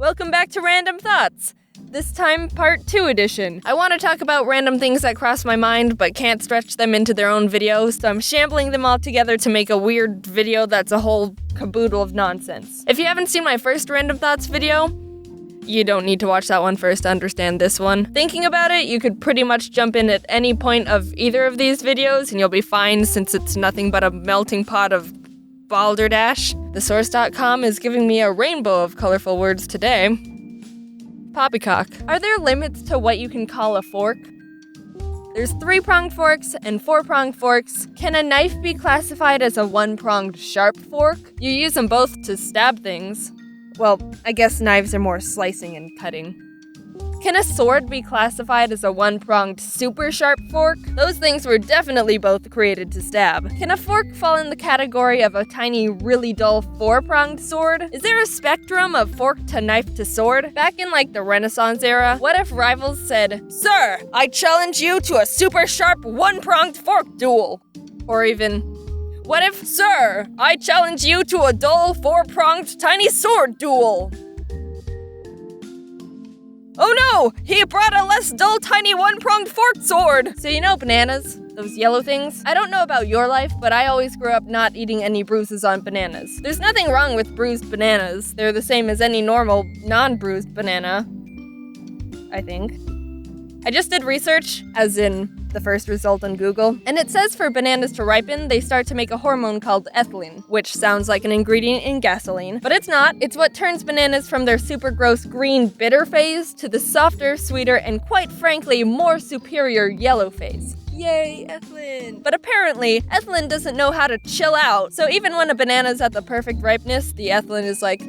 Welcome back to Random Thoughts. This time, part 2 edition. I want to talk about random things that cross my mind, but can't stretch them into their own video, so I'm shambling them all together to make a weird video that's a whole caboodle of nonsense. If you haven't seen my first Random Thoughts video, you don't need to watch that one first to understand this one. Thinking about it, you could pretty much jump in at any point of either of these videos, and you'll be fine since it's nothing but a melting pot of balderdash. Thesource.com is giving me a rainbow of colorful words today. Poppycock. Are there limits to what you can call a fork? There's 3-pronged forks and 4-pronged forks. Can a knife be classified as a 1-pronged sharp fork? You use them both to stab things. Well, I guess knives are more slicing and cutting. Can a sword be classified as a 1-pronged super sharp fork? Those things were definitely both created to stab. Can a fork fall in the category of a tiny, really dull 4-pronged sword? Is there a spectrum of fork to knife to sword? Back in the Renaissance era, what if rivals said, "Sir, I challenge you to a super sharp 1-pronged fork duel"? Or even, what if, "Sir, I challenge you to a dull 4-pronged tiny sword duel"? Oh no! He brought a less dull tiny 1-pronged forked sword! So you know bananas? Those yellow things? I don't know about your life, but I always grew up not eating any bruises on bananas. There's nothing wrong with bruised bananas. They're the same as any normal, non-bruised banana. I think. I just did research, as in the first result on Google, and it says for bananas to ripen, they start to make a hormone called ethylene, which sounds like an ingredient in gasoline, but it's not. It's what turns bananas from their super gross green bitter phase to the softer, sweeter, and quite frankly, more superior yellow phase. Yay, ethylene! But apparently, ethylene doesn't know how to chill out, so even when a banana's at the perfect ripeness, the ethylene is like,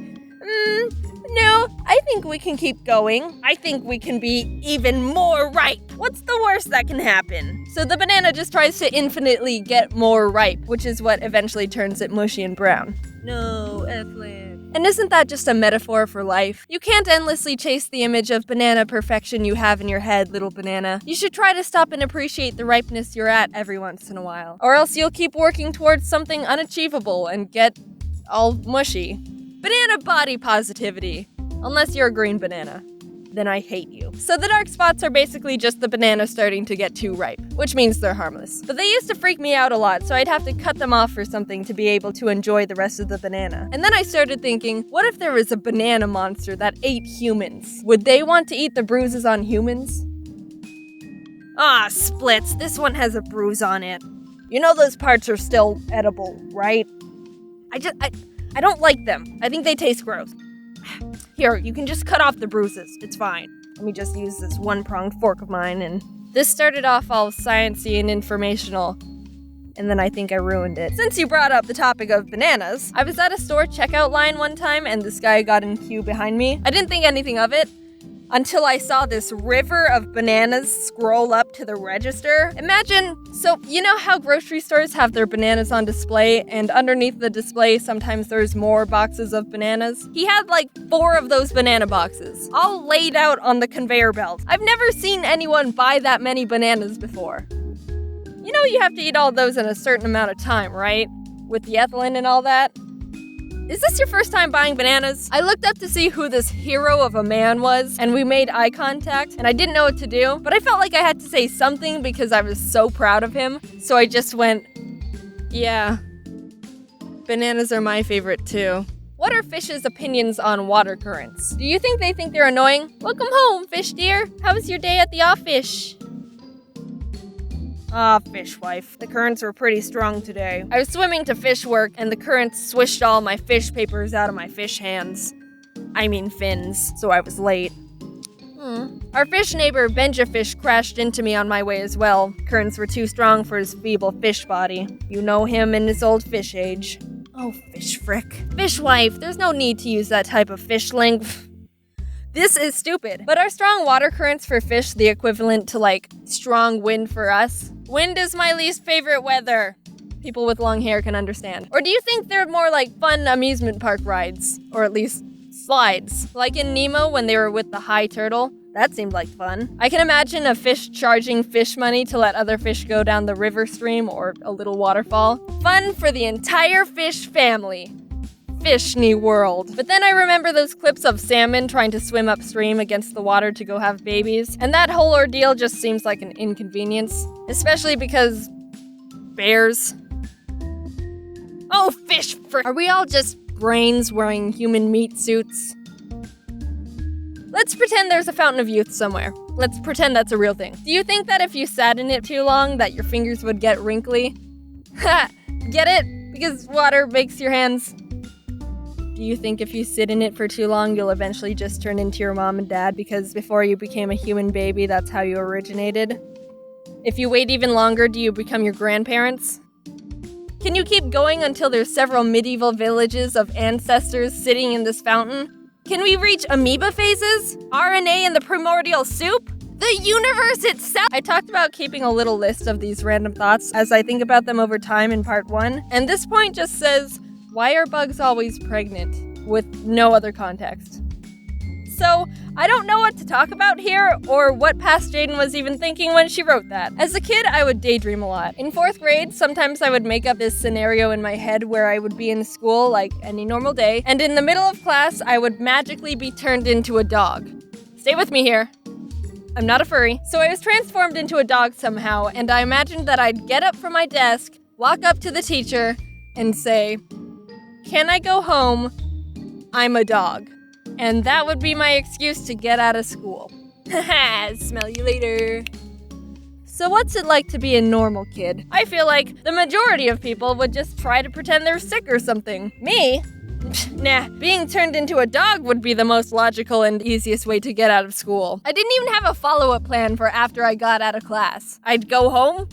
no, I think we can keep going. I think we can be even more ripe. What's the worst that can happen? So the banana just tries to infinitely get more ripe, which is what eventually turns it mushy and brown. No, ethylene. And isn't that just a metaphor for life? You can't endlessly chase the image of banana perfection you have in your head, little banana. You should try to stop and appreciate the ripeness you're at every once in a while. Or else you'll keep working towards something unachievable and get all mushy. Banana body positivity. Unless you're a green banana. Then I hate you. So the dark spots are basically just the banana starting to get too ripe, which means they're harmless. But they used to freak me out a lot, so I'd have to cut them off for something to be able to enjoy the rest of the banana. And then I started thinking, what if there was a banana monster that ate humans? Would they want to eat the bruises on humans? Ah, splits, this one has a bruise on it. You know those parts are still edible, right? I don't like them. I think they taste gross. Here, you can just cut off the bruises. It's fine. Let me just use this 1-pronged fork of mine, and this started off all sciencey and informational, and then I think I ruined it. Since you brought up the topic of bananas, I was at a store checkout line one time, and this guy got in queue behind me. I didn't think anything of it until I saw this river of bananas scroll up to the register. Imagine, so you know how grocery stores have their bananas on display, and underneath the display sometimes there's more boxes of bananas? He had 4 of those banana boxes, all laid out on the conveyor belt. I've never seen anyone buy that many bananas before. You know you have to eat all those in a certain amount of time, right? With the ethylene and all that? Is this your first time buying bananas? I looked up to see who this hero of a man was, and we made eye contact, and I didn't know what to do, but I felt like I had to say something because I was so proud of him, so I just went, yeah, bananas are my favorite too. What are fish's opinions on water currents? Do you think they think they're annoying? Welcome home, fish dear. How was your day at the office? Ah, fishwife. The currents were pretty strong today. I was swimming to fish work, and the currents swished all my fish papers out of my fish hands. I mean fins, so I was late. Our fish neighbor, Benjafish, crashed into me on my way as well. Currents were too strong for his feeble fish body. You know him in his old fish age. Oh, fish frick. Fishwife, there's no need to use that type of fish link. This is stupid. But are strong water currents for fish the equivalent to, strong wind for us? Wind is my least favorite weather. People with long hair can understand. Or do you think they're more like fun amusement park rides? Or at least slides. Like in Nemo when they were with the high turtle? That seemed like fun. I can imagine a fish charging fish money to let other fish go down the river stream or a little waterfall. Fun for the entire fish family. Fishny world. But then I remember those clips of salmon trying to swim upstream against the water to go have babies, and that whole ordeal just seems like an inconvenience, especially because bears. Oh, fish frick! Are we all just brains wearing human meat suits? Let's pretend there's a fountain of youth somewhere. Let's pretend that's a real thing. Do you think that if you sat in it too long, that your fingers would get wrinkly? Ha! Get it? Because water makes your hands... Do you think if you sit in it for too long, you'll eventually just turn into your mom and dad because before you became a human baby, that's how you originated? If you wait even longer, do you become your grandparents? Can you keep going until there's several medieval villages of ancestors sitting in this fountain? Can we reach amoeba phases? RNA in the primordial soup? The universe itself! I talked about keeping a little list of these random thoughts as I think about them over time in part 1, and this point just says, why are bugs always pregnant? With no other context. So, I don't know what to talk about here, or what past Jaden was even thinking when she wrote that. As a kid, I would daydream a lot. In 4th grade, sometimes I would make up this scenario in my head where I would be in school like any normal day, and in the middle of class, I would magically be turned into a dog. Stay with me here. I'm not a furry. So I was transformed into a dog somehow, and I imagined that I'd get up from my desk, walk up to the teacher, and say, "Can I go home? I'm a dog." And that would be my excuse to get out of school. Haha, smell you later. So what's it like to be a normal kid? I feel like the majority of people would just try to pretend they're sick or something. Me? Nah, being turned into a dog would be the most logical and easiest way to get out of school. I didn't even have a follow-up plan for after I got out of class. I'd go home,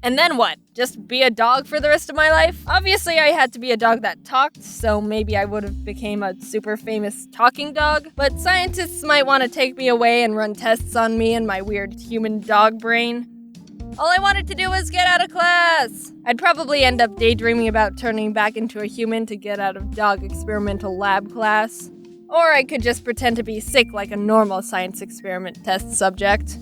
and then what? Just be a dog for the rest of my life? Obviously, I had to be a dog that talked, so maybe I would have became a super famous talking dog. But scientists might want to take me away and run tests on me and my weird human dog brain. All I wanted to do was get out of class! I'd probably end up daydreaming about turning back into a human to get out of dog experimental lab class. Or I could just pretend to be sick like a normal science experiment test subject.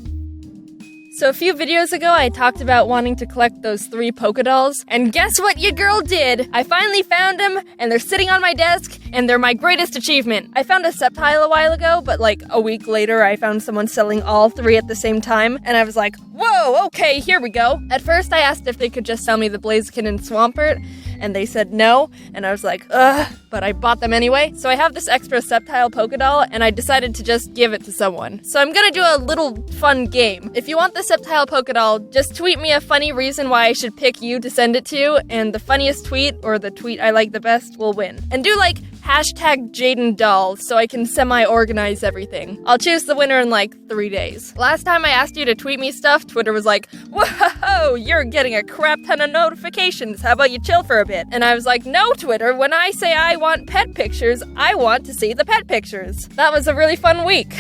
So a few videos ago, I talked about wanting to collect those 3 Poké Dolls, and guess what your girl did? I finally found them, and they're sitting on my desk, and they're my greatest achievement. I found a Sceptile a while ago, but like a week later, I found someone selling all 3 at the same time, and I was like, whoa, okay, here we go. At first, I asked if they could just sell me the Blaziken and Swampert, and they said no, and I was like, ugh, but I bought them anyway. So I have this extra Sceptile Poké Doll, and I decided to just give it to someone. So I'm gonna do a little fun game. If you want the Sceptile Poké Doll, just tweet me a funny reason why I should pick you to send it to, and the funniest tweet, or the tweet I like the best, will win. And do like hashtag Jaden Doll so I can semi-organize everything. I'll choose the winner in like 3 days. Last time I asked you to tweet me stuff, Twitter was like, whoa, you're getting a crap ton of notifications. How about you chill for a bit? And I was like, no, Twitter, when I say I want pet pictures, I want to see the pet pictures. That was a really fun week.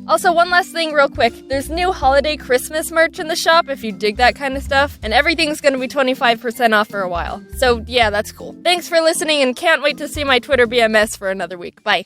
Also, one last thing real quick. There's new holiday Christmas merch in the shop if you dig that kind of stuff, and everything's gonna be 25% off for a while. So yeah, that's cool. Thanks for listening and can't wait to see my Twitter be a mess for another week. Bye.